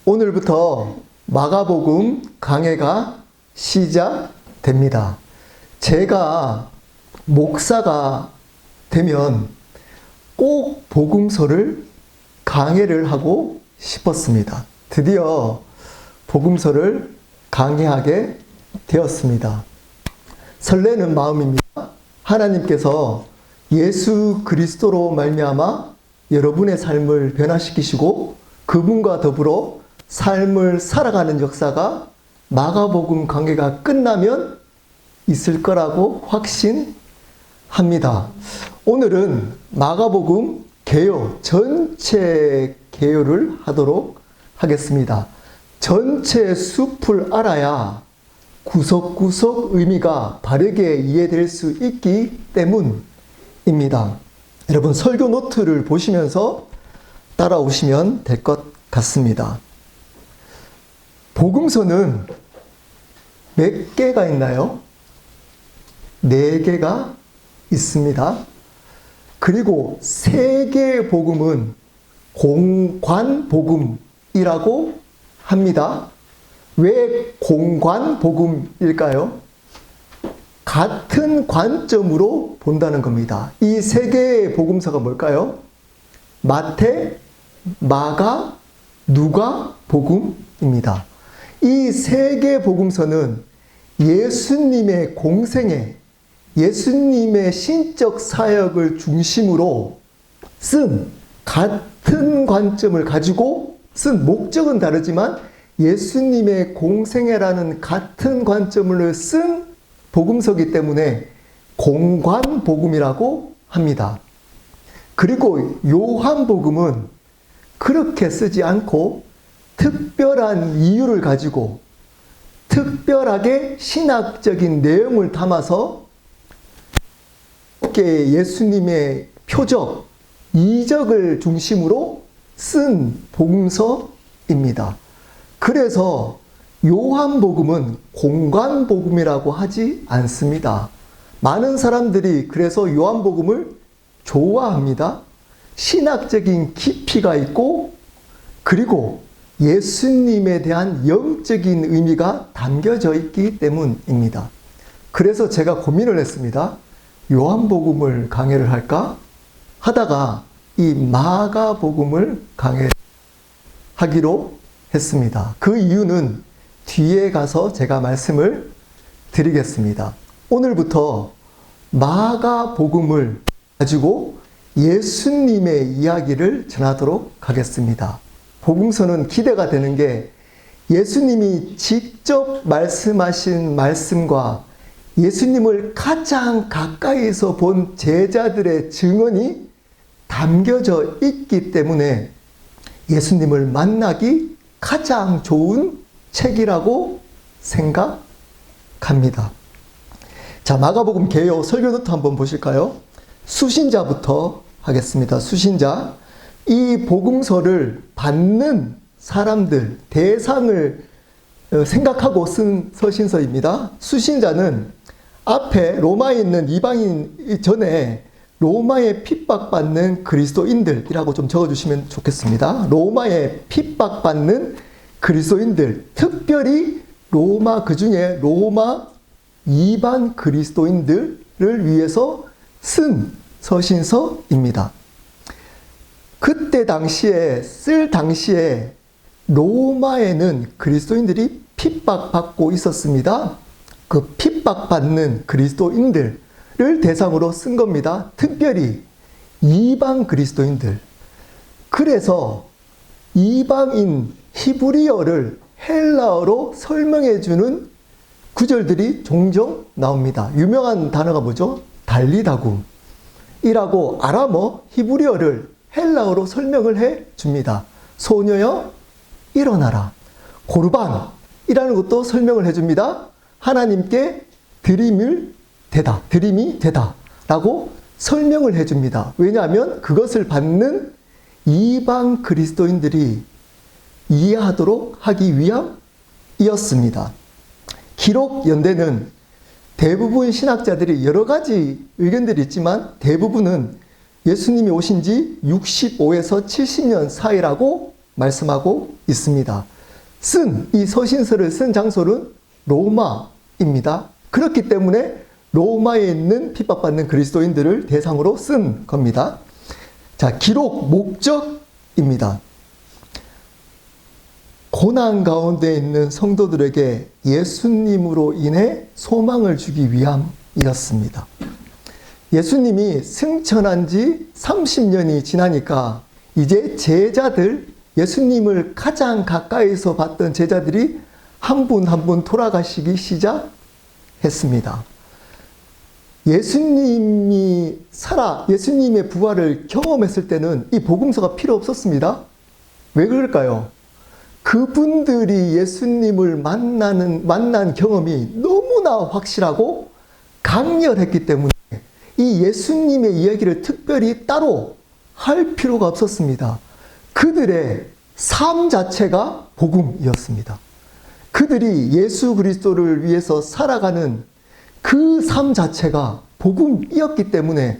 오늘부터 마가복음 강해가 시작됩니다. 제가 목사가 되면 꼭 복음서를 강해를 하고 싶었습니다. 드디어 복음서를 강해하게 되었습니다. 설레는 마음입니다. 하나님께서 예수 그리스도로 말미암아 여러분의 삶을 변화시키시고 그분과 더불어 삶을 살아가는 역사가 마가복음 강해가 끝나면 있을 거라고 확신합니다. 오늘은 마가복음 개요, 전체 개요를 하도록 하겠습니다. 전체 숲을 알아야 구석구석 의미가 바르게 이해될 수 있기 때문입니다. 여러분 설교 노트를 보시면서 따라오시면 될 것 같습니다. 복음서는 몇 개가 있나요? 4개가 있습니다. 그리고 3개의 복음은 공관복음이라고 합니다. 왜 공관복음일까요? 같은 관점으로 본다는 겁니다. 이 3개의 복음서가 뭘까요? 마태, 마가, 누가 복음입니다. 이 3개 복음서는 예수님의 공생애, 예수님의 신적 사역을 중심으로 쓴 같은 관점을 가지고 쓴 목적은 다르지만 예수님의 공생애라는 같은 관점을 쓴 복음서이기 때문에 공관복음이라고 합니다. 그리고 요한복음은 그렇게 쓰지 않고 특별한 이유를 가지고 특별하게 신학적인 내용을 담아서 예수님의 표적, 이적을 중심으로 쓴 복음서입니다. 그래서 요한복음은 공관복음이라고 하지 않습니다. 많은 사람들이 그래서 요한복음을 좋아합니다. 신학적인 깊이가 있고 그리고 예수님에 대한 영적인 의미가 담겨져 있기 때문입니다. 그래서 제가 고민을 했습니다. 요한복음을 강해를 할까? 하다가 이 마가복음을 강해하기로 했습니다. 그 이유는 뒤에 가서 제가 말씀을 드리겠습니다. 오늘부터 마가복음을 가지고 예수님의 이야기를 전하도록 하겠습니다. 복음서는 기대가 되는 게 예수님이 직접 말씀하신 말씀과 예수님을 가장 가까이서 본 제자들의 증언이 담겨져 있기 때문에 예수님을 만나기 가장 좋은 책이라고 생각합니다. 자, 마가복음 개요 설교노트 한번 보실까요? 수신자부터 하겠습니다. 수신자. 이 복음서를 받는 사람들, 대상을 생각하고 쓴 서신서입니다. 수신자는 앞에 로마에 있는 이방인 전에 로마에 핍박받는 그리스도인들이라고 좀 적어주시면 좋겠습니다. 로마에 핍박받는 그리스도인들, 특별히 로마, 그 중에 로마 이방 그리스도인들을 위해서 쓴 서신서입니다. 그때 당시에, 쓸 당시에 로마에는 그리스도인들이 핍박받고 있었습니다. 그 핍박받는 그리스도인들을 대상으로 쓴 겁니다. 특별히 이방 그리스도인들. 그래서 이방인 히브리어를 헬라어로 설명해주는 구절들이 종종 나옵니다. 유명한 단어가 뭐죠? 달리다굼이라고 아람어 히브리어를 헬라어로 설명을 해 줍니다. 소녀여 일어나라. 고르반이라는 것도 설명을 해 줍니다. 하나님께 드림이 되다 라고 설명을 해 줍니다. 왜냐하면 그것을 받는 이방 그리스도인들이 이해하도록 하기 위함이었습니다. 기록 연대는 대부분 신학자들이 여러 가지 의견들이 있지만 대부분은 예수님이 오신 지 65에서 70년 사이라고 말씀하고 있습니다. 이 서신서를 쓴 장소는 로마입니다. 그렇기 때문에 로마에 있는 핍박받는 그리스도인들을 대상으로 쓴 겁니다. 자, 기록 목적입니다. 고난 가운데 있는 성도들에게 예수님으로 인해 소망을 주기 위함이었습니다. 예수님이 승천한 지 30년이 지나니까 이제 예수님을 가장 가까이서 봤던 제자들이 한 분 한 분 돌아가시기 시작했습니다. 예수님의 부활을 경험했을 때는 이 복음서가 필요 없었습니다. 왜 그럴까요? 그분들이 예수님을 만난 경험이 너무나 확실하고 강렬했기 때문에 이 예수님의 이야기를 특별히 따로 할 필요가 없었습니다. 그들의 삶 자체가 복음이었습니다. 그들이 예수 그리스도를 위해서 살아가는 그 삶 자체가 복음이었기 때문에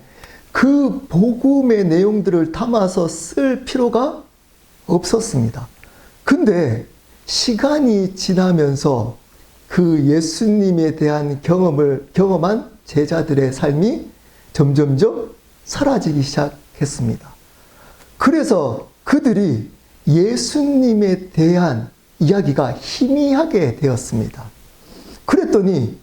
그 복음의 내용들을 담아서 쓸 필요가 없었습니다. 근데 시간이 지나면서 그 예수님에 대한 경험한 제자들의 삶이 점점점 사라지기 시작했습니다. 그래서 그들이 예수님에 대한 이야기가 희미하게 되었습니다. 그랬더니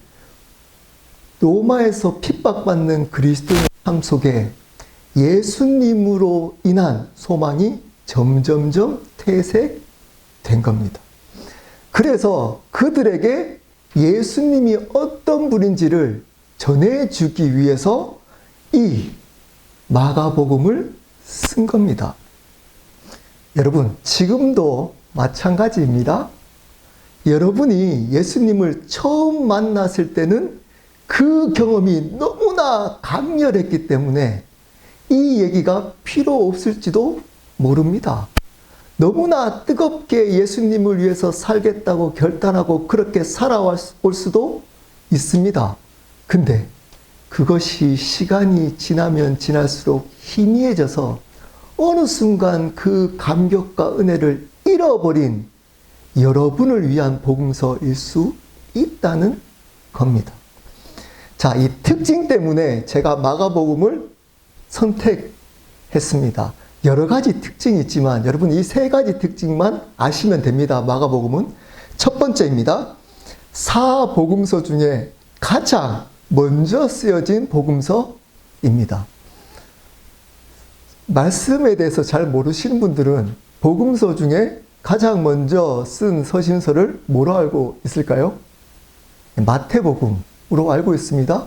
로마에서 핍박받는 그리스도의 삶 속에 예수님으로 인한 소망이 점점점 퇴색된 겁니다. 그래서 그들에게 예수님이 어떤 분인지를 전해주기 위해서 이 마가복음을 쓴 겁니다. 여러분, 지금도 마찬가지입니다. 여러분이 예수님을 처음 만났을 때는 그 경험이 너무나 강렬했기 때문에 이 얘기가 필요 없을지도 모릅니다. 너무나 뜨겁게 예수님을 위해서 살겠다고 결단하고 그렇게 살아올 수도 있습니다. 근데 그것이 시간이 지나면 지날수록 희미해져서 어느 순간 그 감격과 은혜를 잃어버린 여러분을 위한 복음서일 수 있다는 겁니다. 자, 이 특징 때문에 제가 마가복음을 선택했습니다. 여러 가지 특징이 있지만 여러분 이 세 가지 특징만 아시면 됩니다. 마가복음은 첫 번째입니다. 4복음서 중에 가장 먼저 쓰여진 복음서입니다. 말씀에 대해서 잘 모르시는 분들은 복음서 중에 가장 먼저 쓴 서신서를 뭐로 알고 있을까요? 마태복음으로 알고 있습니다.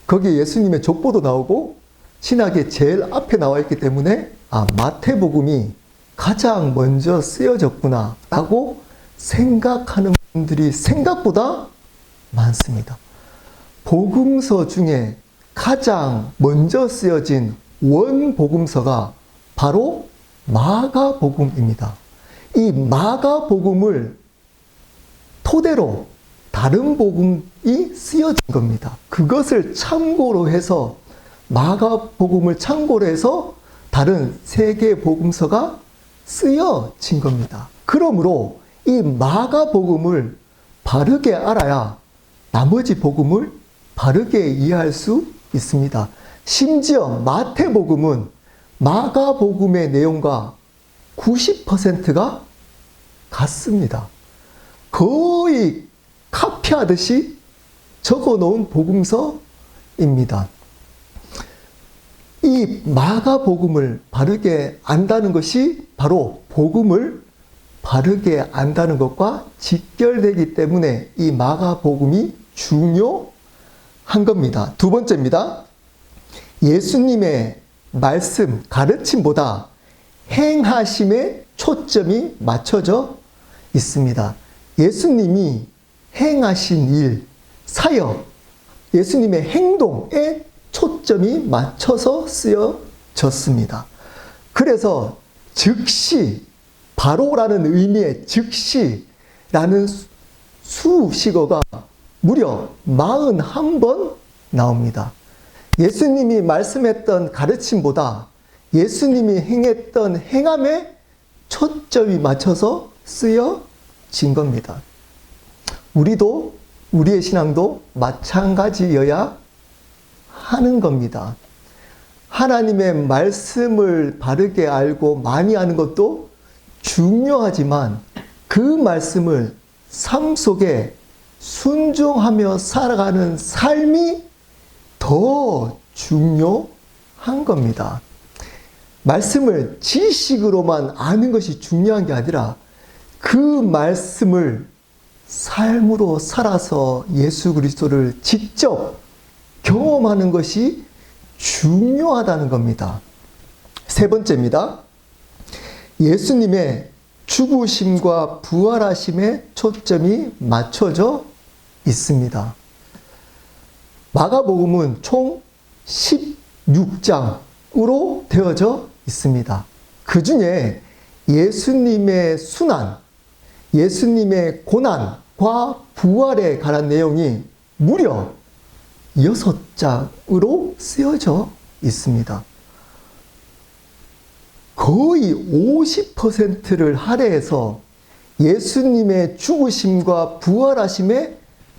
거기에 예수님의 족보도 나오고 신학의 제일 앞에 나와 있기 때문에 마태복음이 가장 먼저 쓰여졌구나 라고 생각하는 분들이 생각보다 많습니다. 복음서 중에 가장 먼저 쓰여진 원복음서가 바로 마가복음입니다. 이 마가복음을 토대로 다른 복음이 쓰여진 겁니다. 그것을 참고로 해서 마가복음을 참고로 해서 다른 세 개의 복음서가 쓰여진 겁니다. 그러므로 이 마가복음을 바르게 알아야 나머지 복음을 바르게 이해할 수 있습니다. 심지어 마태복음은 마가복음의 내용과 90%가 같습니다. 거의 카피하듯이 적어 놓은 복음서입니다. 이 마가복음을 바르게 안다는 것이 바로 복음을 바르게 안다는 것과 직결되기 때문에 이 마가복음이 중요한 겁니다. 두 번째입니다. 예수님의 말씀, 가르침보다 행하심에 초점이 맞춰져 있습니다. 예수님이 행하신 일, 사역, 예수님의 행동에 초점이 맞춰서 쓰여졌습니다. 그래서 즉시, 바로라는 의미의 즉시라는 수식어가 무려 41번 나옵니다. 예수님이 말씀했던 가르침보다 예수님이 행했던 행함에 초점이 맞춰서 쓰여진 겁니다. 우리도, 우리의 신앙도 마찬가지여야 하는 겁니다. 하나님의 말씀을 바르게 알고 많이 아는 것도 중요하지만 그 말씀을 삶 속에 순종하며 살아가는 삶이 더 중요한 겁니다. 말씀을 지식으로만 아는 것이 중요한 게 아니라 그 말씀을 삶으로 살아서 예수 그리스도를 직접 경험하는 것이 중요하다는 겁니다. 세 번째입니다. 예수님의 죽으심과 부활하심에 초점이 맞춰져 있습니다. 마가복음은 총 16장으로 되어져 있습니다. 그 중에 예수님의 순환, 예수님의 고난과 부활에 관한 내용이 무려 6장으로 쓰여져 있습니다. 거의 50%를 할애해서 예수님의 죽으심과 부활하심에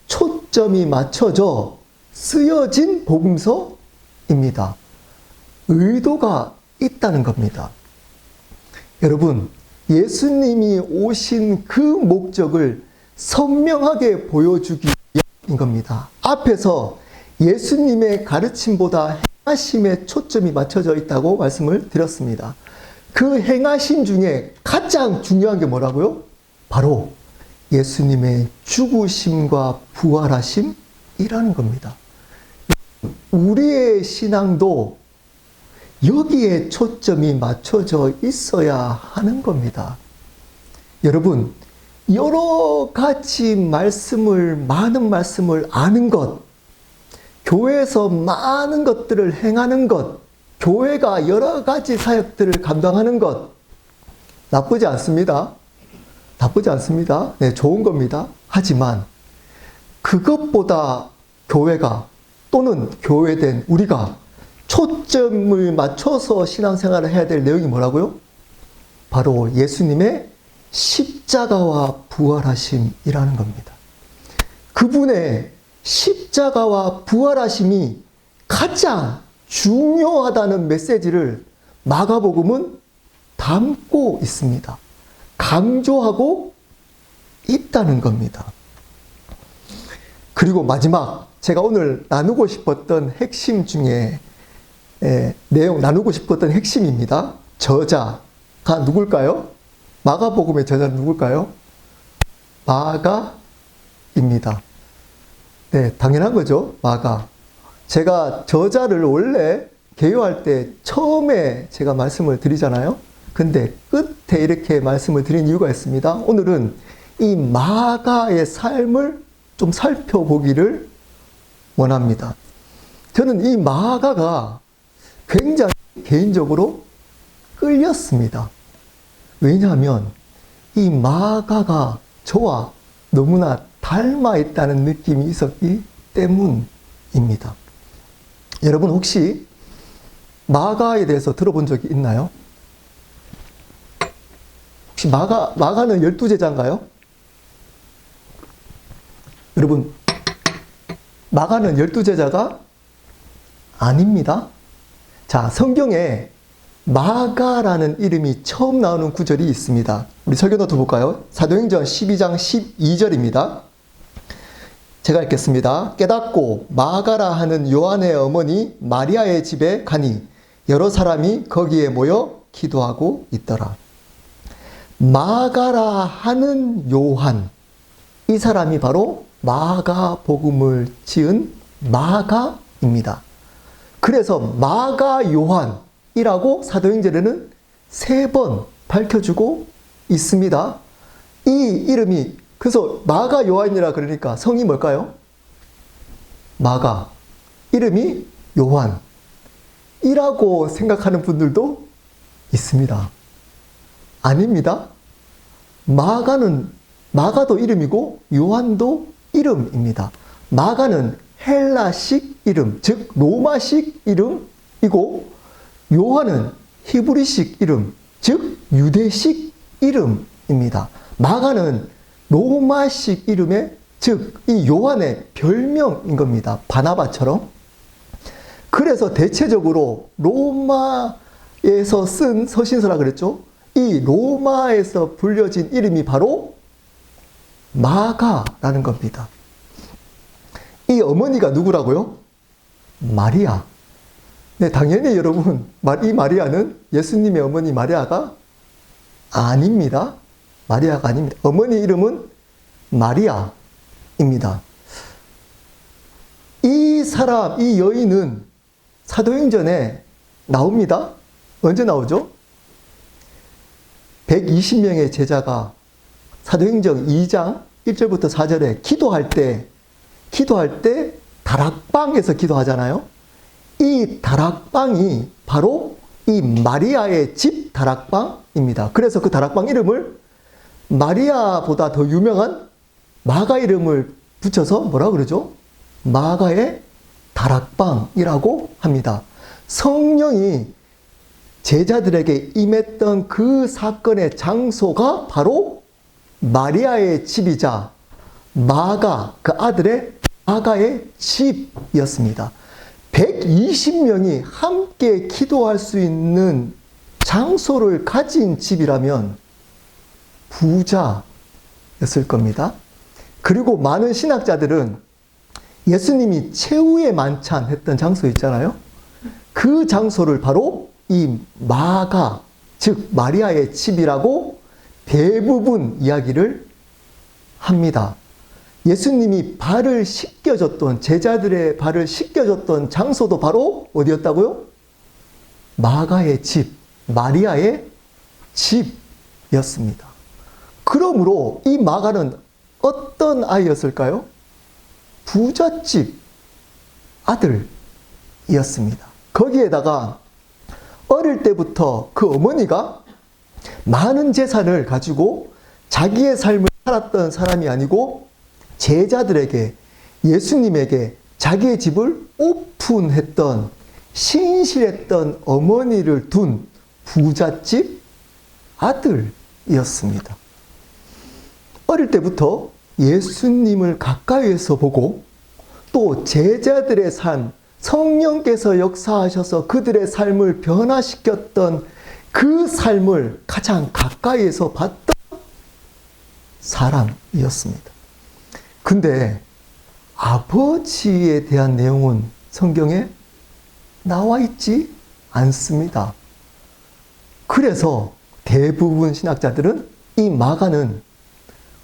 초점이 맞춰져 쓰여진 복음서입니다. 의도가 있다는 겁니다. 여러분, 예수님이 오신 그 목적을 선명하게 보여주기 위함인 겁니다. 앞에서 예수님의 가르침보다 행하심에 초점이 맞춰져 있다고 말씀을 드렸습니다. 그 행하심 중에 가장 중요한 게 뭐라고요? 바로 예수님의 죽으심과 부활하심이라는 겁니다. 우리의 신앙도 여기에 초점이 맞춰져 있어야 하는 겁니다. 여러분, 여러 가지 많은 말씀을 아는 것, 교회에서 많은 것들을 행하는 것, 교회가 여러 가지 사역들을 감당하는 것, 나쁘지 않습니다. 나쁘지 않습니다. 네, 좋은 겁니다. 하지만 그것보다 교회가 또는 교회된 우리가 초점을 맞춰서 신앙생활을 해야 될 내용이 뭐라고요? 바로 예수님의 십자가와 부활하심이라는 겁니다. 그분의 십자가와 부활하심이 가장 중요하다는 메시지를 마가복음은 담고 있습니다. 강조하고 있다는 겁니다. 그리고 마지막, 제가 오늘 나누고 싶었던 핵심 중에 내용 나누고 싶었던 핵심입니다. 저자가 누굴까요? 마가복음의 저자는 누굴까요? 마가입니다. 네, 당연한 거죠. 마가. 제가 저자를 원래 개요할 때 처음에 제가 말씀을 드리잖아요. 근데 끝에 이렇게 말씀을 드린 이유가 있습니다. 오늘은 이 마가의 삶을 좀 살펴보기를 원합니다. 저는 이 마가가 굉장히 개인적으로 끌렸습니다. 왜냐하면 이 마가가 저와 너무나 닮아 있다는 느낌이 있었기 때문입니다. 여러분 혹시 마가에 대해서 들어본 적이 있나요? 혹시 마가는 12제자인가요? 여러분, 마가는 12제자가 아닙니다. 자, 성경에 마가라는 이름이 처음 나오는 구절이 있습니다. 우리 설교노트 볼까요? 사도행전 12장 12절입니다. 제가 읽겠습니다. 깨닫고 마가라 하는 요한의 어머니 마리아의 집에 가니 여러 사람이 거기에 모여 기도하고 있더라. 마가라 하는 요한, 이 사람이 바로 마가복음을 지은 마가입니다. 그래서 마가 요한이라고 사도행전에는 3번 밝혀주고 있습니다. 이 이름이, 그래서 마가 요한이라 그러니까 성이 뭘까요? 마가, 이름이 요한이라고 생각하는 분들도 있습니다. 아닙니다. 마가도 이름이고 요한도 이름입니다. 마가는 헬라식 이름, 즉 로마식 이름이고 요한은 히브리식 이름, 즉 유대식 이름입니다. 마가는 로마식 이름의, 즉 이 요한의 별명인 겁니다. 바나바처럼. 그래서 대체적으로 로마에서 쓴 서신서라 그랬죠. 이 로마에서 불려진 이름이 바로 마가라는 겁니다. 이 어머니가 누구라고요? 마리아. 네, 당연히 여러분, 이 마리아는 예수님의 어머니 마리아가 아닙니다. 마리아가 아닙니다. 어머니 이름은 마리아입니다. 이 사람, 이 여인은 사도행전에 나옵니다. 언제 나오죠? 120명의 제자가 사도행전 2장 1절부터 4절에 기도할 때 다락방에서 기도하잖아요. 이 다락방이 바로 이 마리아의 집 다락방입니다. 그래서 그 다락방 이름을 마리아보다 더 유명한 마가 이름을 붙여서 뭐라 그러죠? 마가의 다락방이라고 합니다. 성령이 제자들에게 임했던 그 사건의 장소가 바로 마리아의 집이자 마가, 그 아들의 마가의 집이었습니다. 120명이 함께 기도할 수 있는 장소를 가진 집이라면 부자였을 겁니다. 그리고 많은 신학자들은 예수님이 최후의 만찬 했던 장소 있잖아요. 그 장소를 바로 이 마가, 즉 마리아의 집이라고 대부분 이야기를 합니다. 예수님이 발을 씻겨줬던, 제자들의 발을 씻겨줬던 장소도 바로 어디였다고요? 마가의 집, 마리아의 집이었습니다. 그러므로 이 마가는 어떤 아이였을까요? 부잣집 아들이었습니다. 거기에다가 어릴 때부터 그 어머니가 많은 재산을 가지고 자기의 삶을 살았던 사람이 아니고 제자들에게, 예수님에게 자기의 집을 오픈했던, 신실했던 어머니를 둔 부잣집 아들이었습니다. 어릴 때부터 예수님을 가까이에서 보고 또 제자들의 삶, 성령께서 역사하셔서 그들의 삶을 변화시켰던 그 삶을 가장 가까이에서 봤던 사람이었습니다. 근데 아버지에 대한 내용은 성경에 나와 있지 않습니다. 그래서 대부분 신학자들은 이 마가는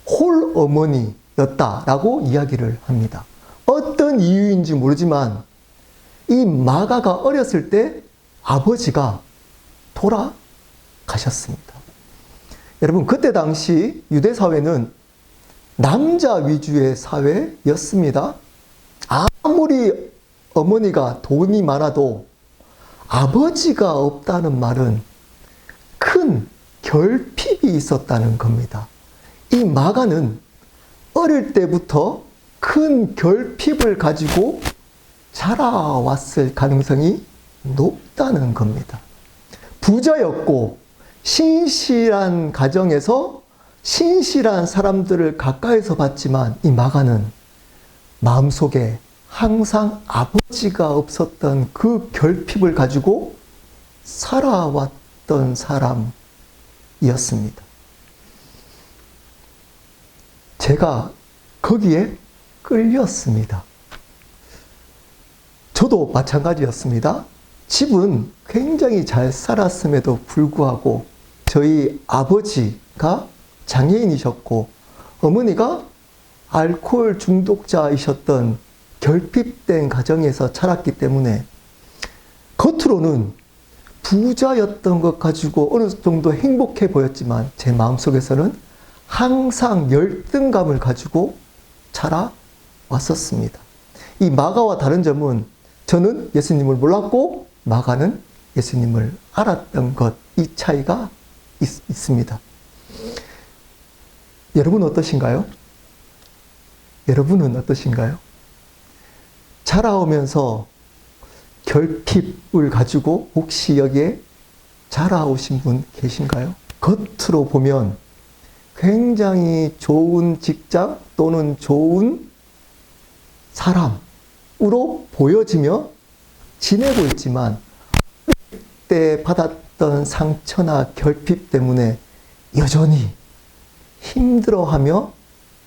홀어머니였다라고 이야기를 합니다. 어떤 이유인지 모르지만 이 마가가 어렸을 때 아버지가 돌아가셨습니다. 여러분, 그때 당시 유대 사회는 남자 위주의 사회였습니다. 아무리 어머니가 돈이 많아도 아버지가 없다는 말은 큰 결핍이 있었다는 겁니다. 이 마가는 어릴 때부터 큰 결핍을 가지고 자라왔을 가능성이 높다는 겁니다. 부자였고 신실한 가정에서 신실한 사람들을 가까이서 봤지만 이 마가는 마음속에 항상 아버지가 없었던 그 결핍을 가지고 살아왔던 사람이었습니다. 제가 거기에 끌렸습니다. 저도 마찬가지였습니다. 집은 굉장히 잘 살았음에도 불구하고 저희 아버지가 장애인이셨고 어머니가 알코올 중독자이셨던 결핍된 가정에서 자랐기 때문에 겉으로는 부자였던 것 가지고 어느 정도 행복해 보였지만 제 마음속에서는 항상 열등감을 가지고 자라왔었습니다. 이 마가와 다른 점은 저는 예수님을 몰랐고 마가는 예수님을 알았던 것, 이 차이가 있습니다. 여러분 어떠신가요? 여러분은 어떠신가요? 자라오면서 결핍을 가지고 혹시 여기에 자라오신 분 계신가요? 겉으로 보면 굉장히 좋은 직장 또는 좋은 사람으로 보여지며 지내고 있지만 그때 받았던 상처나 결핍 때문에 여전히 힘들어하며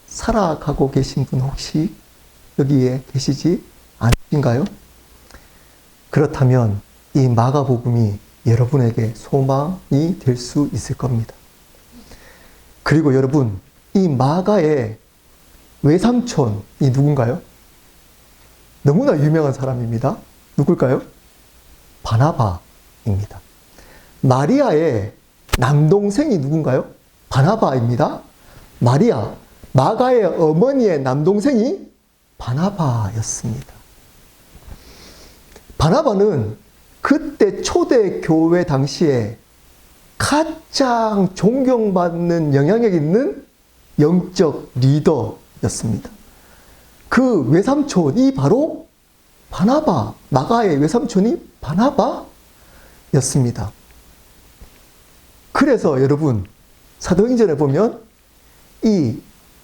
살아가고 계신 분 혹시 여기에 계시지 않으신가요? 그렇다면 이 마가복음이 여러분에게 소망이 될 수 있을 겁니다. 그리고 여러분, 이 마가의 외삼촌이 누군가요? 너무나 유명한 사람입니다. 누굴까요? 바나바입니다. 마리아의 남동생이 누군가요? 바나바입니다. 마가의 어머니의 남동생이 바나바였습니다. 바나바는 그때 초대교회 당시에 가장 존경받는 영향력 있는 영적 리더였습니다. 그 외삼촌이 바로 바나바, 마가의 외삼촌이 바나바였습니다. 그래서 여러분, 사도행전에 보면 이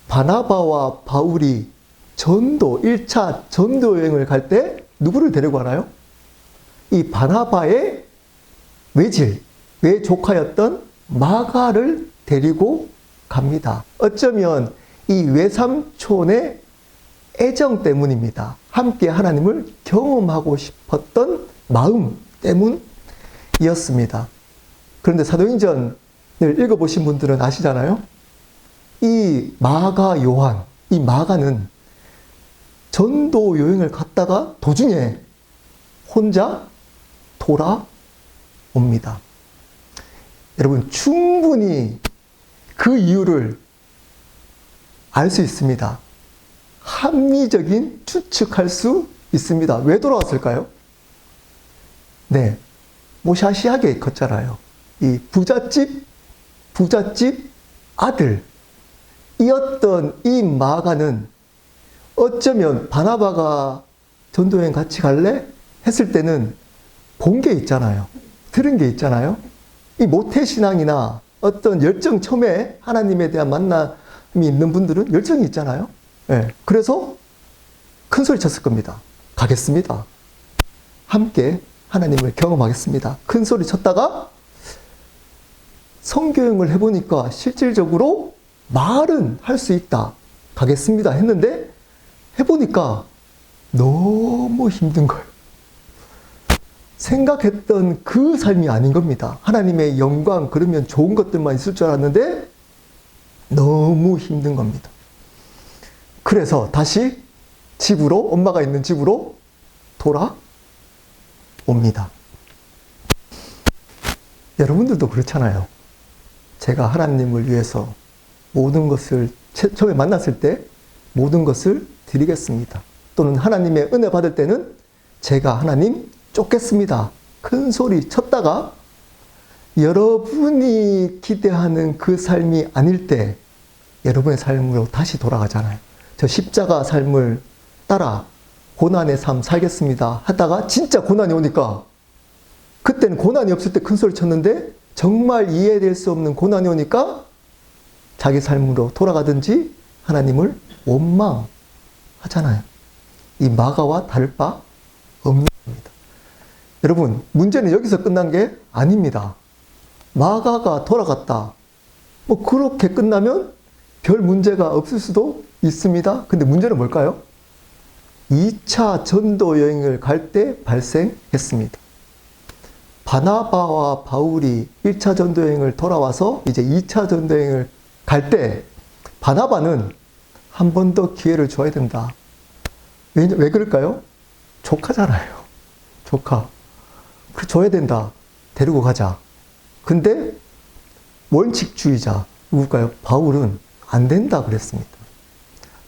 바나바와 바울이 1차 전도 여행을 갈 때 누구를 데리고 가나요? 이 바나바의 외조카였던 마가를 데리고 갑니다. 어쩌면 이 외삼촌의 애정 때문입니다. 함께 하나님을 경험하고 싶었던 마음 때문이었습니다. 그런데 사도행전을 읽어보신 분들은 아시잖아요. 이 마가는 전도 여행을 갔다가 도중에 혼자 돌아옵니다. 여러분, 충분히 그 이유를 알 수 있습니다. 합리적인 추측할 수 있습니다. 왜 돌아왔을까요? 네, 모샤시하게 컸잖아요. 이 부잣집 아들이었던 이 마가는 어쩌면 바나바가 전도여행 같이 갈래? 했을 때는 본 게 있잖아요. 들은 게 있잖아요. 이 모태신앙이나 어떤 열정, 처음에 하나님에 대한 만남이 있는 분들은 열정이 있잖아요. 네. 그래서 큰 소리 쳤을 겁니다. 가겠습니다. 함께 하나님을 경험하겠습니다. 큰 소리 쳤다가 성교행을 해보니까 실질적으로 말은 할 수 있다. 가겠습니다. 했는데 해보니까 너무 힘든 거예요. 생각했던 그 삶이 아닌 겁니다. 하나님의 영광, 그러면 좋은 것들만 있을 줄 알았는데 너무 힘든 겁니다. 그래서 다시 집으로, 엄마가 있는 집으로 돌아옵니다. 여러분들도 그렇잖아요. 제가 하나님을 위해서 모든 것을, 처음에 만났을 때 모든 것을 드리겠습니다. 또는 하나님의 은혜 받을 때는 제가 하나님 쫓겠습니다. 큰 소리 쳤다가 여러분이 기대하는 그 삶이 아닐 때 여러분의 삶으로 다시 돌아가잖아요. 저 십자가 삶을 따라 고난의 삶 살겠습니다 하다가 진짜 고난이 오니까, 그때는 고난이 없을 때 큰 소리 쳤는데 정말 이해될 수 없는 고난이 오니까 자기 삶으로 돌아가든지 하나님을 원망하잖아요. 이 마가와 다를 바 없는 겁니다. 여러분, 문제는 여기서 끝난 게 아닙니다. 마가가 돌아갔다. 뭐 그렇게 끝나면 별 문제가 없을 수도 있습니다. 근데 문제는 뭘까요? 2차 전도 여행을 갈 때 발생했습니다. 바나바와 바울이 1차 전도 여행을 돌아와서 이제 2차 전도 여행을 갈 때 바나바는 한 번 더 기회를 줘야 된다. 왜 그럴까요? 조카잖아요. 조카. 그 줘야 된다. 데리고 가자. 근데 원칙주의자 누굴까요? 바울은 안 된다 그랬습니다.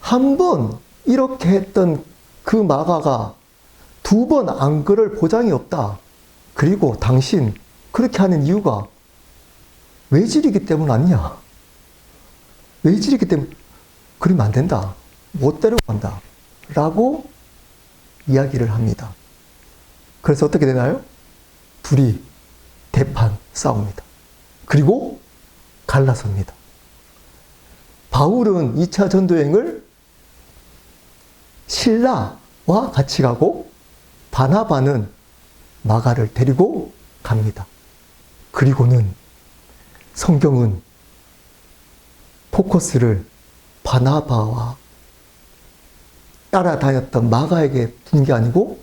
한 번 이렇게 했던 그 마가가 2번 안 그럴 보장이 없다. 그리고 당신 그렇게 하는 이유가 외질이기 때문 아니냐. 외질이기 때문에 그러면 안 된다. 못 데려간다. 라고 이야기를 합니다. 그래서 어떻게 되나요? 둘이 대판 싸웁니다. 그리고 갈라섭니다. 바울은 2차 전도여행을 실라와 같이 가고 바나바는 마가를 데리고 갑니다. 그리고는 성경은 포커스를 바나바와 따라다녔던 마가에게 둔 게 아니고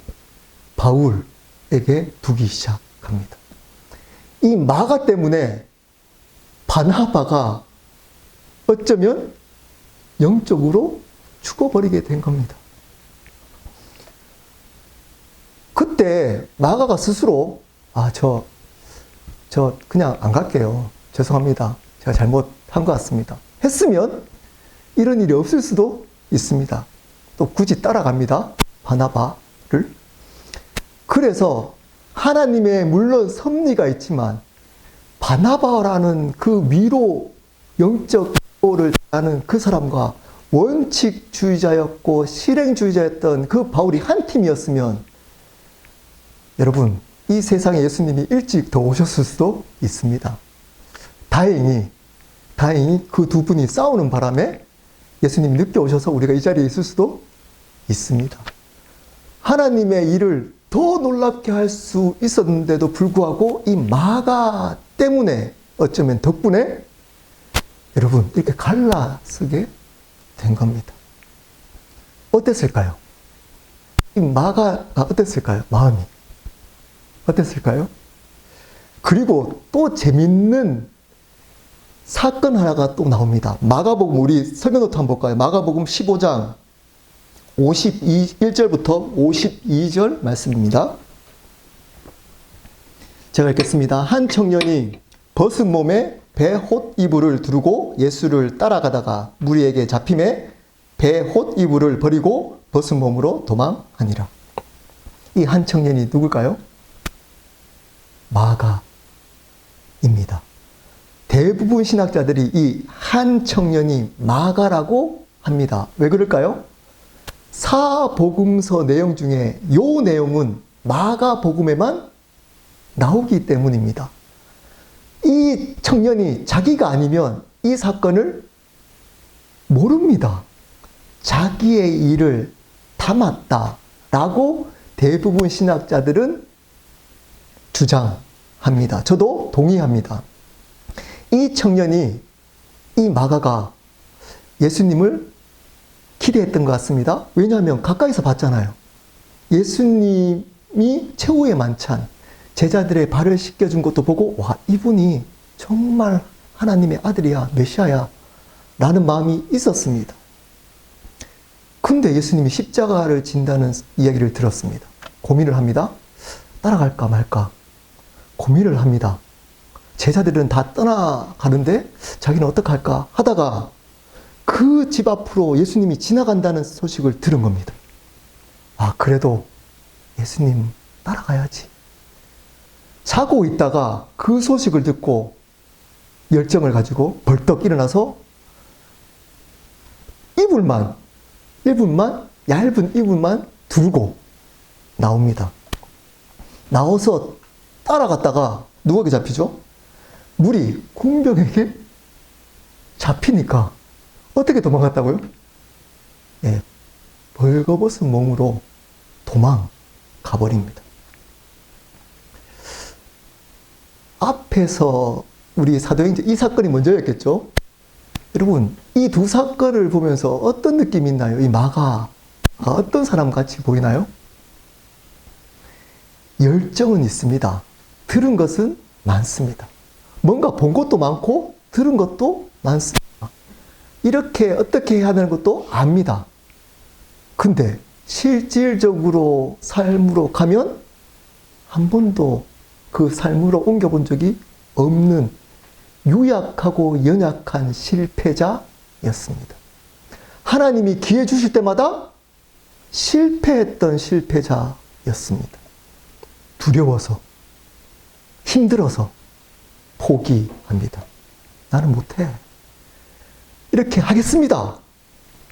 바울에게 두기 시작합니다. 이 마가 때문에 바나바가 어쩌면 영적으로 죽어버리게 된 겁니다. 그때 마가가 스스로 저 그냥 안 갈게요. 죄송합니다. 제가 잘못한 것 같습니다. 했으면 이런 일이 없을 수도 있습니다. 또 굳이 따라갑니다. 바나바를. 그래서 하나님의 물론 섭리가 있지만 바나바라는 그 위로 영적 를 하는 그 사람과 원칙주의자였고 실행주의자였던 그 바울이 한 팀이었으면 여러분 이 세상에 예수님이 일찍 더 오셨을 수도 있습니다. 다행히 그 두 분이 싸우는 바람에 예수님이 늦게 오셔서 우리가 이 자리에 있을 수도 있습니다. 하나님의 일을 더 놀랍게 할 수 있었는데도 불구하고 이 마가 때문에 어쩌면 덕분에 여러분 이렇게 갈라서게 된 겁니다. 어땠을까요? 이 마가가 어땠을까요? 마음이 어땠을까요? 그리고 또 재밌는 사건 하나가 또 나옵니다. 마가복음 우리 설명노트 한번 볼까요? 마가복음 15장 51절부터 52절 말씀입니다. 제가 읽겠습니다. 한 청년이 벗은 몸에 베옷 이불을 두르고 예수를 따라가다가 무리에게 잡힘에 베옷 이불을 버리고 벗은 몸으로 도망하니라. 이 한 청년이 누굴까요? 마가입니다. 대부분 신학자들이 이 한 청년이 마가라고 합니다. 왜 그럴까요? 사복음서 내용 중에 이 내용은 마가복음에만 나오기 때문입니다. 이 청년이 자기가 아니면 이 사건을 모릅니다. 자기의 일을 담았다라고 대부분 신학자들은 주장합니다. 저도 동의합니다. 이 청년이, 이 마가가 예수님을 기대했던 것 같습니다. 왜냐하면 가까이서 봤잖아요. 예수님이 최후의 만찬, 제자들의 발을 씻겨준 것도 보고 와 이분이 정말 하나님의 아들이야 메시아야 라는 마음이 있었습니다. 근데 예수님이 십자가를 진다는 이야기를 들었습니다. 고민을 합니다. 따라갈까 말까 고민을 합니다. 제자들은 다 떠나가는데 자기는 어떡할까 하다가 그 집 앞으로 예수님이 지나간다는 소식을 들은 겁니다. 그래도 예수님 따라가야지. 자고 있다가 그 소식을 듣고 열정을 가지고 벌떡 일어나서 얇은 이불만 두르고 나옵니다. 나와서 따라갔다가 누구에게 잡히죠? 무리 군병에게 잡히니까 어떻게 도망갔다고요? 벌거벗은 몸으로 도망가버립니다. 앞에서 우리 사도행전 이 사건이 먼저였겠죠? 여러분 이 두 사건을 보면서 어떤 느낌이 있나요? 이 마가가 어떤 사람 같이 보이나요? 열정은 있습니다. 들은 것은 많습니다. 뭔가 본 것도 많고 들은 것도 많습니다. 이렇게 어떻게 해야 하는 것도 압니다. 근데 실질적으로 삶으로 가면 한 번도 그 삶으로 옮겨본 적이 없는 유약하고 연약한 실패자였습니다. 하나님이 기회 주실 때마다 실패했던 실패자였습니다. 두려워서, 힘들어서 포기합니다. 나는 못해. 이렇게 하겠습니다.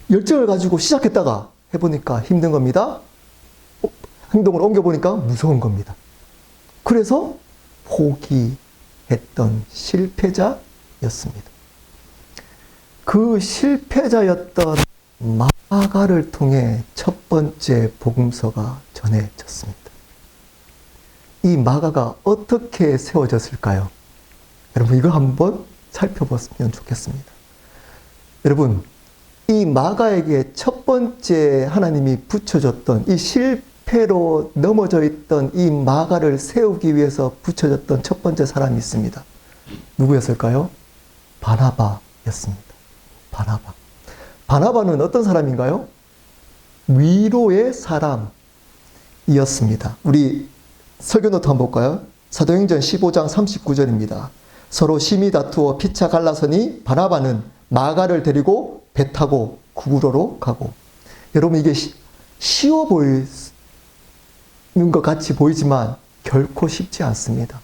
열정을 가지고 시작했다가 해보니까 힘든 겁니다. 행동을 옮겨보니까 무서운 겁니다. 그래서 포기했던 실패자였습니다. 마가였습니다. 그 실패자였던 마가를 통해 첫 번째 복음서가 전해졌습니다. 이 마가가 어떻게 세워졌을까요? 여러분, 이걸 한번 살펴봤으면 좋겠습니다. 여러분, 이 마가에게 첫 번째 하나님이 붙여줬던, 이 실패로 넘어져 있던 이 마가를 세우기 위해서 붙여줬던 첫 번째 사람이 있습니다. 누구였을까요? 바나바였습니다. 바나바. 바나바는 어떤 사람인가요? 위로의 사람이었습니다. 우리 설교노트 한번 볼까요? 사도행전 15장 39절입니다. 서로 심히 다투어 피차 갈라서니 바나바는 마가를 데리고 배 타고 구부로로 가고. 여러분, 이게 쉬워 보이는 것 같이 보이지만 결코 쉽지 않습니다.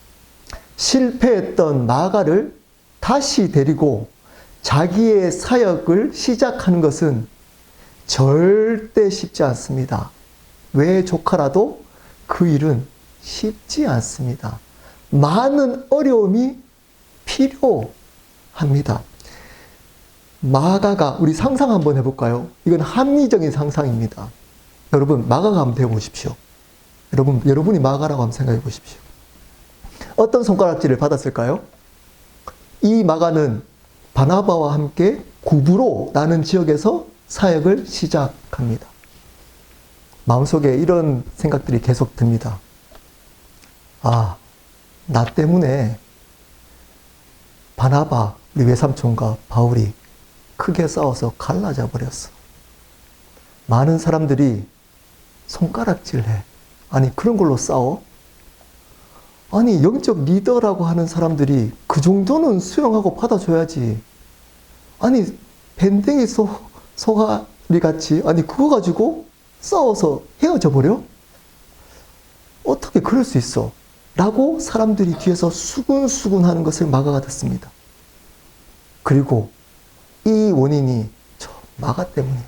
실패했던 마가를 다시 데리고 자기의 사역을 시작하는 것은 절대 쉽지 않습니다. 왜 조카라도 그 일은 쉽지 않습니다. 많은 어려움이 필요합니다. 마가가, 우리 상상 한번 해볼까요? 이건 합리적인 상상입니다. 여러분, 마가가 한번 되어보십시오. 여러분이 마가라고 한번 생각해 보십시오. 어떤 손가락질을 받았을까요? 이 마가는 바나바와 함께 구브로라는 지역에서 사역을 시작합니다. 마음속에 이런 생각들이 계속 듭니다. 아, 나 때문에 바나바, 우리 외삼촌과 바울이 크게 싸워서 갈라져 버렸어. 많은 사람들이 손가락질해. 아니, 그런 걸로 싸워? 아니, 영적 리더라고 하는 사람들이 그 정도는 수용하고 받아줘야지. 아니, 밴댕이 소가리 같이, 아니, 그거 가지고 싸워서 헤어져 버려? 어떻게 그럴 수 있어? 라고 사람들이 뒤에서 수군수군 하는 것을 마가가 듣습니다. 그리고 이 원인이 저 마가 때문이야.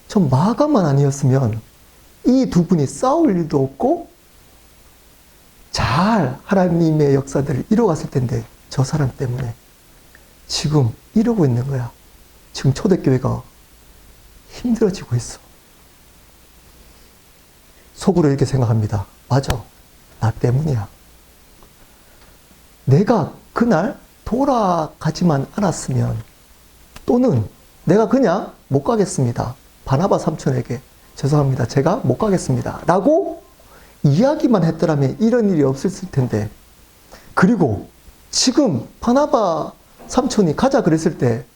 저 마가만 아니었으면 이 두 분이 싸울 일도 없고 잘 하나님의 역사들을 이뤄갔을 텐데 저 사람 때문에 지금 이러고 있는 거야. 지금 초대교회가 힘들어지고 있어. 속으로 이렇게 생각합니다. 맞아. 나 때문이야. 내가 그날 돌아가지만 않았으면, 또는 내가 그냥 못 가겠습니다. 바나바 삼촌에게 죄송합니다. 제가 못 가겠습니다. 라고 이야기만 했더라면 이런 일이 없었을 텐데, 그리고 지금 바나바 삼촌이 가자 그랬을 때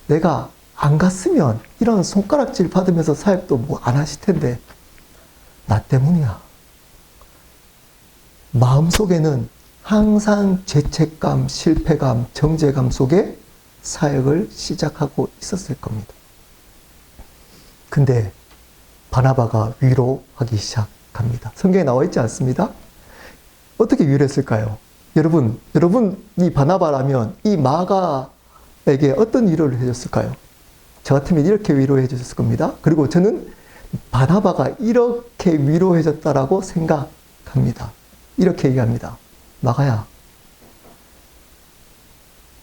내가 안 갔으면 이런 손가락질 받으면서 사역도 뭐 안 하실 텐데 나 때문이야. 마음속에는 항상 죄책감, 실패감, 정죄감 속에 사역을 시작하고 있었을 겁니다. 근데 바나바가 위로하기 시작합니다. 성경에 나와 있지 않습니다? 어떻게 위로했을까요? 여러분이 바나바라면 이 마가에게 어떤 위로를 해줬을까요? 저 같으면 이렇게 위로해 주셨을 겁니다. 그리고 저는 바나바가 이렇게 위로해줬다라고 생각합니다. 이렇게 얘기합니다. 마가야,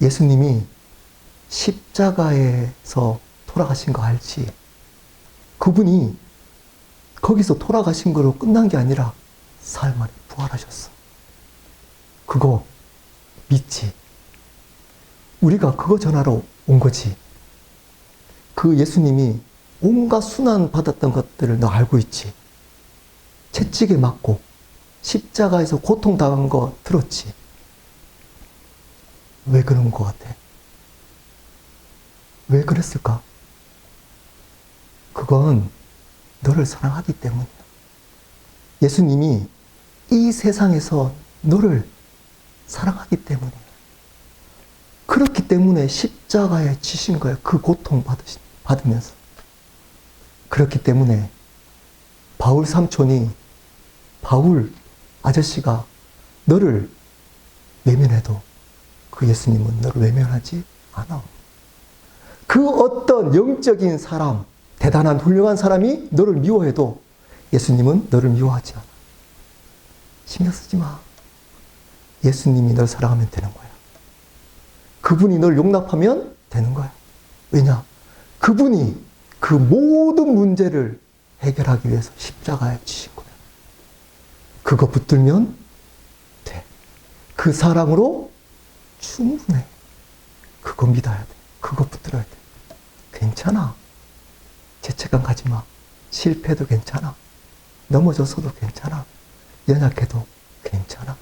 예수님이 십자가에서 돌아가신 거 알지? 그분이 거기서 돌아가신 거로 끝난 게 아니라 사흘 만에 부활하셨어. 그거 믿지? 우리가 그거 전하러 온 거지. 그 예수님이 온갖 순환 받았던 것들을 너 알고 있지? 채찍에 맞고 십자가에서 고통당한 거 들었지? 왜 그런 것 같아? 왜 그랬을까? 그건 너를 사랑하기 때문이야. 예수님이 이 세상에서 너를 사랑하기 때문이야. 그렇기 때문에 십자가에 지신 거야. 그 고통 받으면서. 그렇기 때문에 바울 삼촌이, 바울 아저씨가 너를 외면해도 그 예수님은 너를 외면하지 않아. 그 어떤 영적인 사람, 대단한 훌륭한 사람이 너를 미워해도 예수님은 너를 미워하지 않아. 신경 쓰지 마. 예수님이 널 사랑하면 되는 거야. 그분이 널 용납하면 되는 거야. 왜냐? 그분이 그 모든 문제를 해결하기 위해서 십자가에 지신 거야. 그거 붙들면 돼. 그 사랑으로 충분해. 그거 믿어야 돼. 그거 붙들어야 돼. 괜찮아. 죄책감 가지 마. 실패도 괜찮아. 넘어져서도 괜찮아. 연약해도 괜찮아.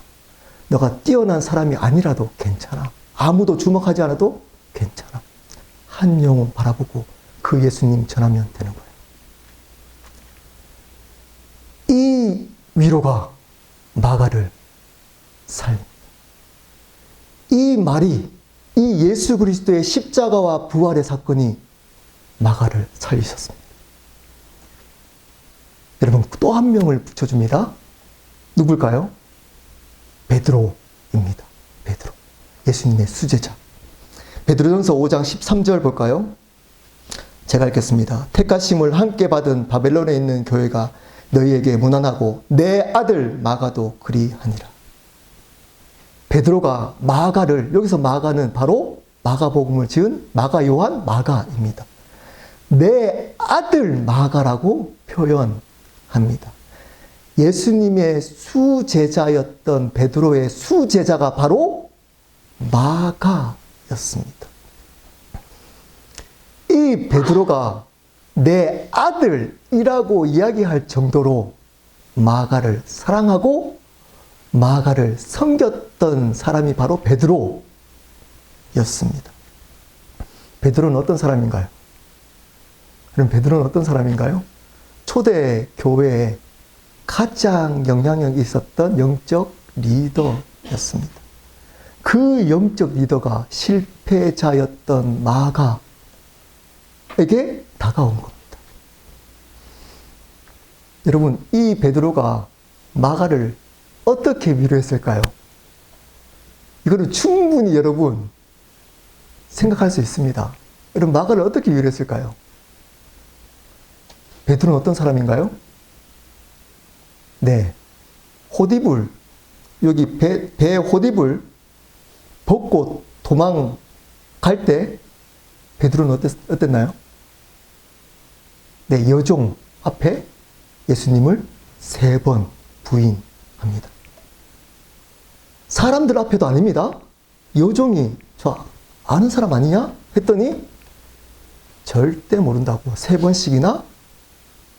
너가 뛰어난 사람이 아니라도 괜찮아. 아무도 주목하지 않아도 괜찮아. 한 영혼 바라보고 그 예수님 전하면 되는 거예요. 이 위로가 마가를 살립니다. 이 말이, 이 예수 그리스도의 십자가와 부활의 사건이 마가를 살리셨습니다. 여러분, 또 한 명을 붙여줍니다. 누굴까요? 베드로입니다. 베드로. 예수님의 수제자. 베드로전서 5장 13절 볼까요? 제가 읽겠습니다. 택하심을 함께 받은 바벨론에 있는 교회가 너희에게 문안하고 내 아들 마가도 그리하니라. 베드로가 마가를, 여기서 마가는 바로 마가복음을 지은 마가 요한 마가입니다. 내 아들 마가라고 표현합니다. 예수님의 수제자였던 베드로의 수제자가 바로 마가였습니다. 이 베드로가 내 아들이라고 이야기할 정도로 마가를 사랑하고 마가를 섬겼던 사람이 바로 베드로였습니다. 베드로는 어떤 사람인가요? 그럼 베드로는 어떤 사람인가요? 초대 교회에 가장 영향력이 있었던 영적 리더였습니다. 그 영적 리더가 실패자였던 마가에게 다가온 겁니다. 여러분, 이 베드로가 마가를 어떻게 위로했을까요? 이거는 충분히 여러분 생각할 수 있습니다. 여러분, 마가를 어떻게 위로했을까요? 베드로는 어떤 사람인가요? 네, 호디불, 여기 배 호디불 벗고 도망갈 때 베드로는 어땠나요? 네, 여종 앞에 예수님을 3번 부인합니다. 사람들 앞에도 아닙니다. 여종이 저 아는 사람 아니냐? 했더니 절대 모른다고 3번씩이나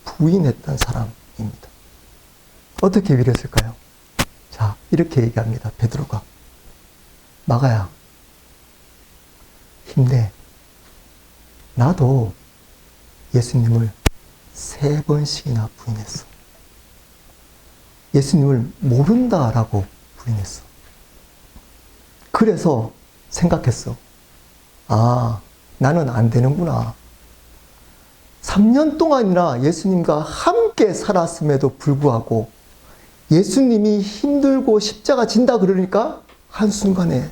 부인했던 사람입니다. 어떻게 위로했을까요? 자, 이렇게 얘기합니다. 베드로가. 마가야, 힘내. 나도 예수님을 3번씩이나 부인했어. 예수님을 모른다라고 부인했어. 그래서 생각했어. 아, 나는 안 되는구나. 3년 동안이나 예수님과 함께 살았음에도 불구하고 예수님이 힘들고 십자가 진다 그러니까 한순간에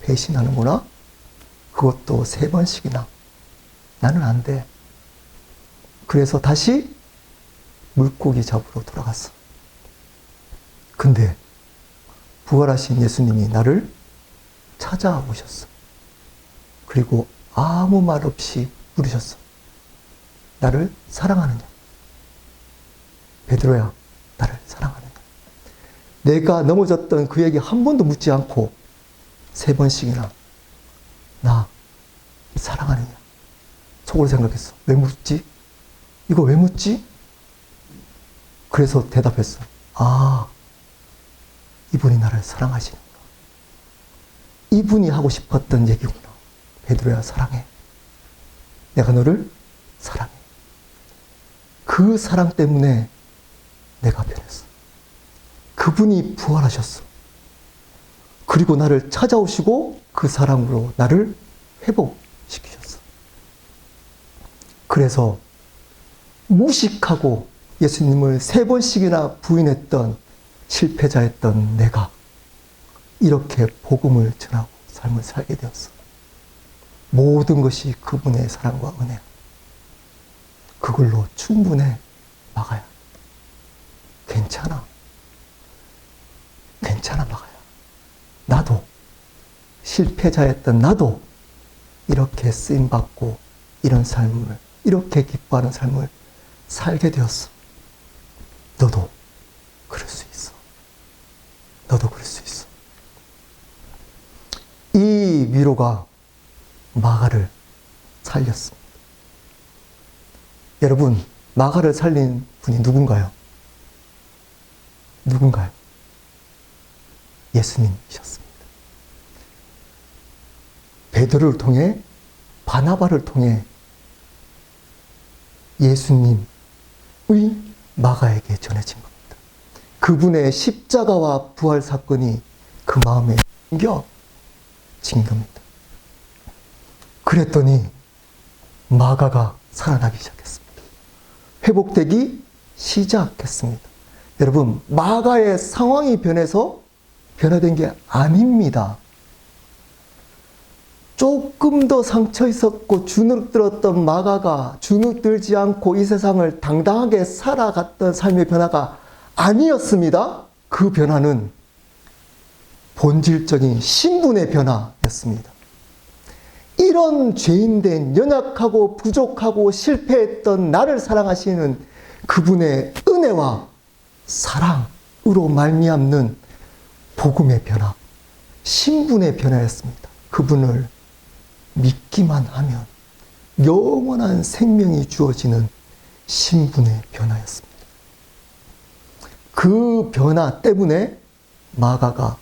배신하는구나. 그것도 3번씩이나. 나는 안 돼. 그래서 다시 물고기 잡으러 돌아갔어. 근데 부활하신 예수님이 나를 찾아오셨어. 그리고 아무 말 없이 물으셨어. 나를 사랑하느냐? 베드로야, 나를 사랑하느냐? 내가 넘어졌던 그에게 한 번도 묻지 않고 3번씩이나 나 사랑하느냐? 속으로 생각했어. 왜 묻지? 이거 왜 묻지? 그래서 대답했어. 아, 이분이 나를 사랑하시는구나. 이분이 하고 싶었던 얘기구나. 베드로야, 사랑해. 내가 너를 사랑해. 그 사랑 때문에 내가 변했어. 그분이 부활하셨어. 그리고 나를 찾아오시고 그 사랑으로 나를 회복시키셨어. 그래서 무식하고 예수님을 3번씩이나 부인했던 실패자였던 내가 이렇게 복음을 전하고 삶을 살게 되었어. 모든 것이 그분의 사랑과 은혜야. 그걸로 충분해. 마가야. 괜찮아. 괜찮아, 마가야. 나도 실패자였던 나도 이렇게 쓰임받고 이런 삶을, 이렇게 기뻐하는 삶을 살게 되었어. 너도 그럴 수 있어. 너도 그럴 수 있어. 이 위로가 마가를 살렸습니다. 여러분, 마가를 살린 분이 누군가요? 누군가요? 예수님이셨습니다. 베드로를 통해, 바나바를 통해 예수님의 마가에게 전해진 겁니다. 그분의 십자가와 부활 사건이 그 마음에 심겨진 겁니다. 그랬더니 마가가 살아나기 시작했습니다. 회복되기 시작했습니다. 여러분, 마가의 상황이 변해서 변화된 게 아닙니다. 조금 더 상처 있었고 주눅 들었던 마가가 주눅 들지 않고 이 세상을 당당하게 살아갔던 삶의 변화가 아니었습니다. 그 변화는 본질적인 신분의 변화였습니다. 이런 죄인된 연약하고 부족하고 실패했던 나를 사랑하시는 그분의 은혜와 사랑으로 말미암는 복음의 변화, 신분의 변화였습니다. 그분을 믿기만 하면 영원한 생명이 주어지는 신분의 변화였습니다. 그 변화 때문에 마가가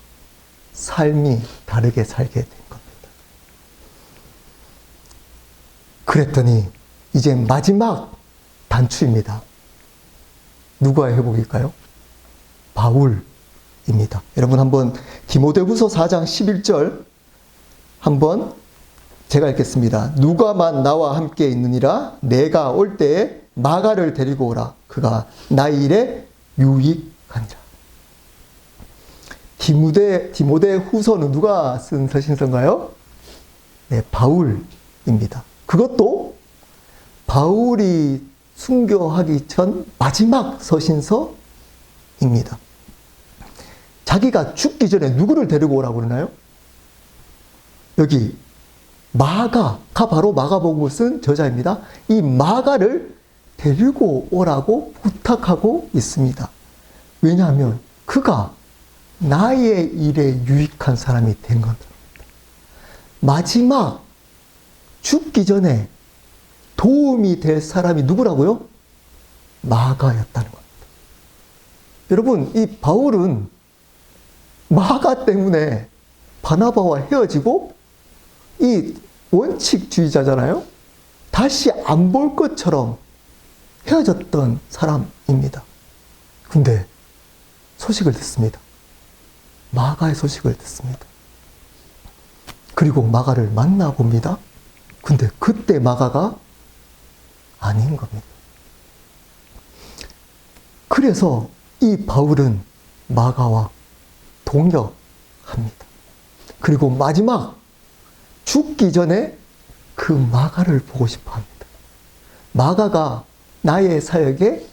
삶이 다르게 살게 된 겁니다. 그랬더니 이제 마지막 단추입니다. 누구의 회복일까요? 바울입니다. 여러분 한번 디모데후서 4장 11절 한번 제가 읽겠습니다. 누가만 나와 함께 있느니라 내가 올 때에 마가를 데리고 오라. 그가 나의 일에 유익하니라. 디모데 후서는 누가 쓴 서신서인가요? 네, 바울입니다. 그것도 바울이 순교하기 전 마지막 서신서입니다. 자기가 죽기 전에 누구를 데리고 오라고 그러나요? 여기 마가가 바로 마가복음을 쓴 저자입니다. 이 마가를 데리고 오라고 부탁하고 있습니다. 왜냐하면 그가 나의 일에 유익한 사람이 된 겁니다. 마지막 죽기 전에 도움이 될 사람이 누구라고요? 마가였다는 겁니다. 여러분, 이 바울은 마가 때문에 바나바와 헤어지고 이 원칙주의자잖아요. 다시 안 볼 것처럼 헤어졌던 사람입니다. 근데 소식을 듣습니다. 마가의 소식을 듣습니다. 그리고 마가를 만나봅니다. 근데 그때 마가가 아닌 겁니다. 그래서 이 바울은 마가와 동역합니다. 그리고 마지막 죽기 전에 그 마가를 보고 싶어 합니다. 마가가 나의 사역에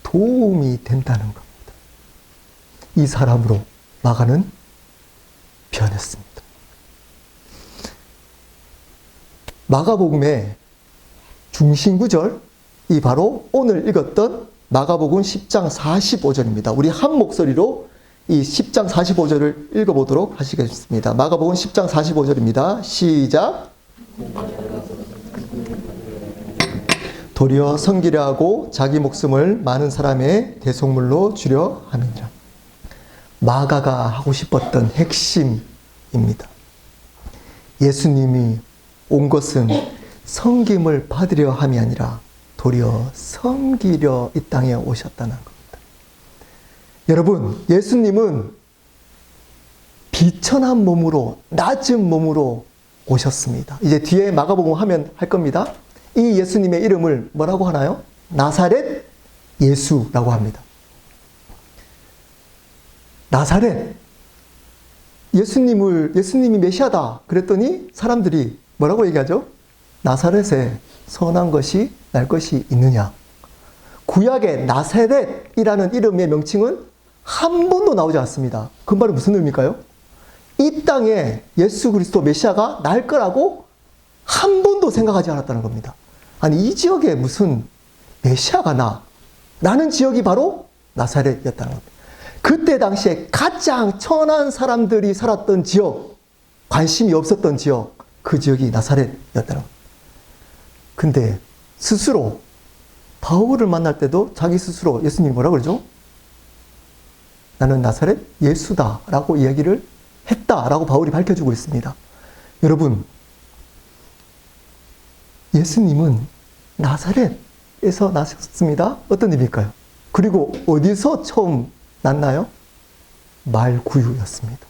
도움이 된다는 겁니다. 이 사람으로 마가는 변했습니다. 마가복음의 중심 구절이 바로 오늘 읽었던 마가복음 10장 45절입니다. 우리 한 목소리로 이 10장 45절을 읽어보도록 하시겠습니다. 마가복음 10장 45절입니다. 시작. 도리어 섬기려 하고 자기 목숨을 많은 사람의 대속물로 주려 함이니라. 마가가 하고 싶었던 핵심입니다. 예수님이 온 것은 섬김을 받으려 함이 아니라 도리어 섬기려 이 땅에 오셨다는 겁니다. 여러분, 예수님은 비천한 몸으로, 낮은 몸으로 오셨습니다. 이제 뒤에 마가복음 하면 할 겁니다. 이 예수님의 이름을 뭐라고 하나요? 나사렛 예수라고 합니다. 나사렛. 예수님이 메시아다. 그랬더니 사람들이 뭐라고 얘기하죠? 나사렛에 선한 것이 날 것이 있느냐. 구약의 나사렛이라는 이름의 명칭은 한 번도 나오지 않습니다. 그 말은 무슨 의미일까요? 이 땅에 예수 그리스도 메시아가 날 거라고 한 번도 생각하지 않았다는 겁니다. 아니, 이 지역에 무슨 메시아가 나는 지역이 바로 나사렛이었다는 겁니다. 그때 당시에 가장 천한 사람들이 살았던 지역, 관심이 없었던 지역, 그 지역이 나사렛이었다는 겁니다. 근데 스스로 바울을 만날 때도 자기 스스로 예수님이 뭐라고 그러죠? 나는 나사렛 예수다 라고 이야기를 했다라고 바울이 밝혀주고 있습니다. 여러분, 예수님은 나사렛에서 나셨습니다. 어떤 의미일까요? 그리고 어디서 처음 났나요? 말구유였습니다.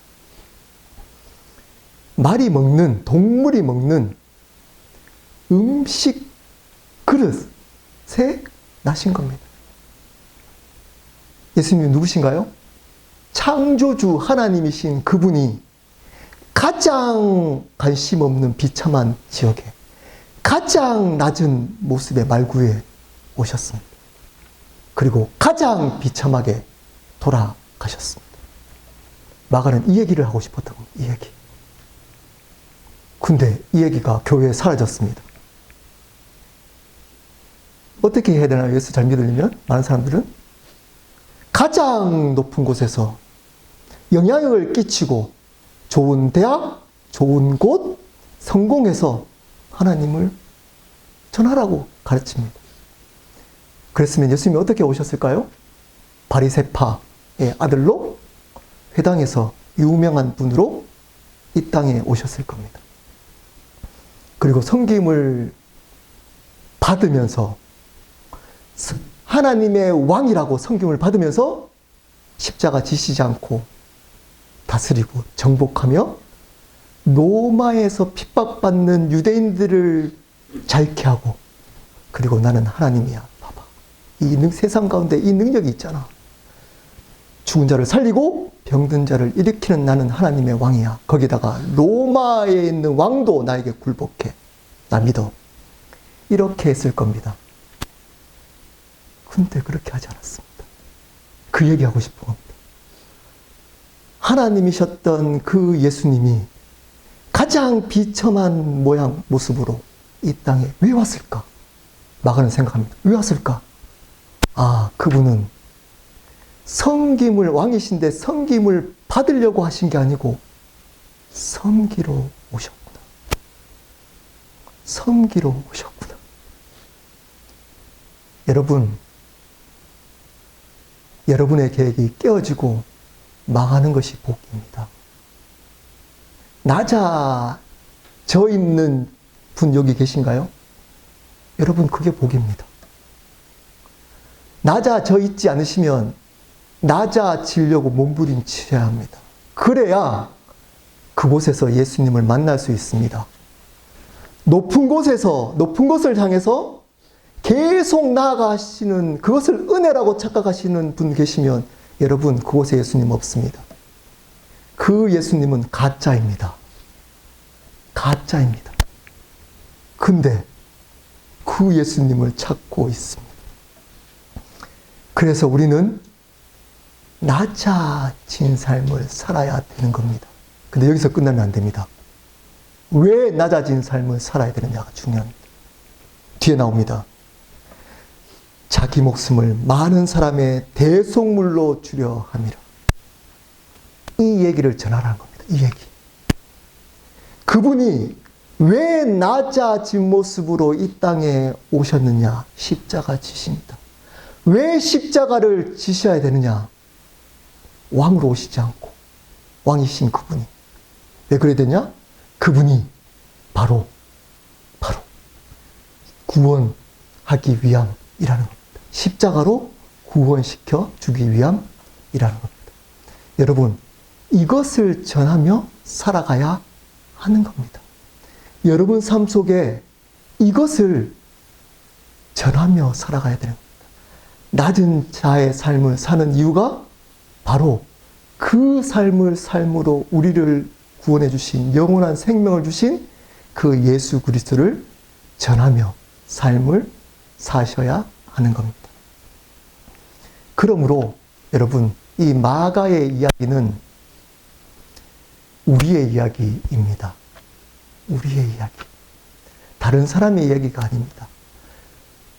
말이 먹는, 동물이 먹는 음식 그릇에 나신 겁니다. 예수님이 누구신가요? 창조주 하나님이신 그분이 가장 관심 없는 비참한 지역에 가장 낮은 모습의 말구에 오셨습니다. 그리고 가장 비참하게 돌아가셨습니다. 마가는 이 얘기를 하고 싶었던 겁니다. 이 얘기. 근데 이 얘기가 교회에 사라졌습니다. 어떻게 해야 되나요? 예수 잘 믿으려면? 많은 사람들은 가장 높은 곳에서 영향력을 끼치고 좋은 대학, 좋은 곳, 성공해서 하나님을 전하라고 가르칩니다. 그랬으면 예수님이 어떻게 오셨을까요? 바리새파의 아들로 회당에서 유명한 분으로 이 땅에 오셨을 겁니다. 그리고 섬김을 받으면서 하나님의 왕이라고 섬김을 받으면서 십자가 지시지 않고 다스리고 정복하며 로마에서 핍박받는 유대인들을 자유케 하고, 그리고 나는 하나님이야. 봐봐. 세상 가운데 이 능력이 있잖아. 죽은 자를 살리고 병든 자를 일으키는 나는 하나님의 왕이야. 거기다가 로마에 있는 왕도 나에게 굴복해. 나 믿어. 이렇게 했을 겁니다. 근데 그렇게 하지 않았습니다. 그 얘기하고 싶은 겁니다. 하나님이셨던 그 예수님이 가장 비참한 모양, 모습으로 이 땅에 왜 왔을까? 마가는 생각합니다. 왜 왔을까? 아, 그분은 섬김을, 왕이신데 섬김을 받으려고 하신 게 아니고 섬기러 오셨구나. 섬기러 오셨구나. 여러분, 여러분의 계획이 깨어지고 망하는 것이 복입니다. 낮아져 있는 분 여기 계신가요? 여러분, 그게 복입니다. 낮아져 있지 않으시면 낮아지려고 몸부림쳐야 합니다. 그래야 그곳에서 예수님을 만날 수 있습니다. 높은 곳에서, 높은 곳을 향해서 계속 나아가시는, 그것을 은혜라고 착각하시는 분 계시면 여러분, 그곳에 예수님 없습니다. 그 예수님은 가짜입니다. 가짜입니다. 근데 그 예수님을 찾고 있습니다. 그래서 우리는 낮아진 삶을 살아야 되는 겁니다. 근데 여기서 끝나면 안 됩니다. 왜 낮아진 삶을 살아야 되느냐가 중요합니다. 뒤에 나옵니다. 자기 목숨을 많은 사람의 대속물로 주려 함이라. 이 얘기를 전하라는 겁니다. 이 얘기. 그분이 왜 낮아진 모습으로 이 땅에 오셨느냐? 십자가 지십니다. 왜 십자가를 지셔야 되느냐? 왕으로 오시지 않고 왕이신 그분이. 왜 그래야 되냐? 그분이 바로 구원하기 위함이라는 겁니다. 십자가로 구원시켜 주기 위함이라는 겁니다. 여러분, 이것을 전하며 살아가야 하는 겁니다. 여러분 삶 속에 이것을 전하며 살아가야 되는 겁니다. 낮은 자의 삶을 사는 이유가 바로 그 삶을 삶으로 우리를 구원해 주신, 영원한 생명을 주신 그 예수 그리스도를 전하며 삶을 사셔야 하는 겁니다. 그러므로 여러분, 이 마가의 이야기는 우리의 이야기입니다. 우리의 이야기. 다른 사람의 이야기가 아닙니다.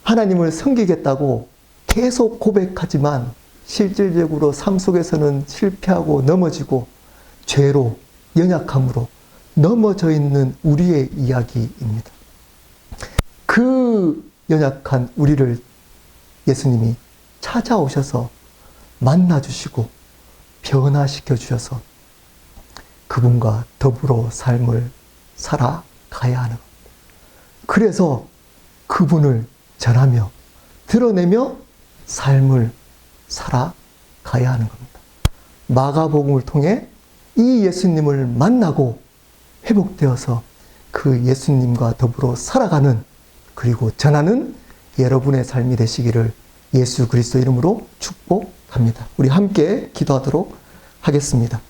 하나님을 섬기겠다고 계속 고백하지만 실질적으로 삶 속에서는 실패하고 넘어지고 죄로, 연약함으로 넘어져 있는 우리의 이야기입니다. 그 연약한 우리를 예수님이 찾아오셔서 만나주시고 변화시켜 주셔서 그분과 더불어 삶을 살아가야 하는 겁니다. 그래서 그분을 전하며 드러내며 삶을 살아가야 하는 겁니다. 마가복음을 통해 이 예수님을 만나고 회복되어서 그 예수님과 더불어 살아가는 그리고 전하는 여러분의 삶이 되시기를 예수 그리스도 이름으로 축복합니다. 우리 함께 기도하도록 하겠습니다.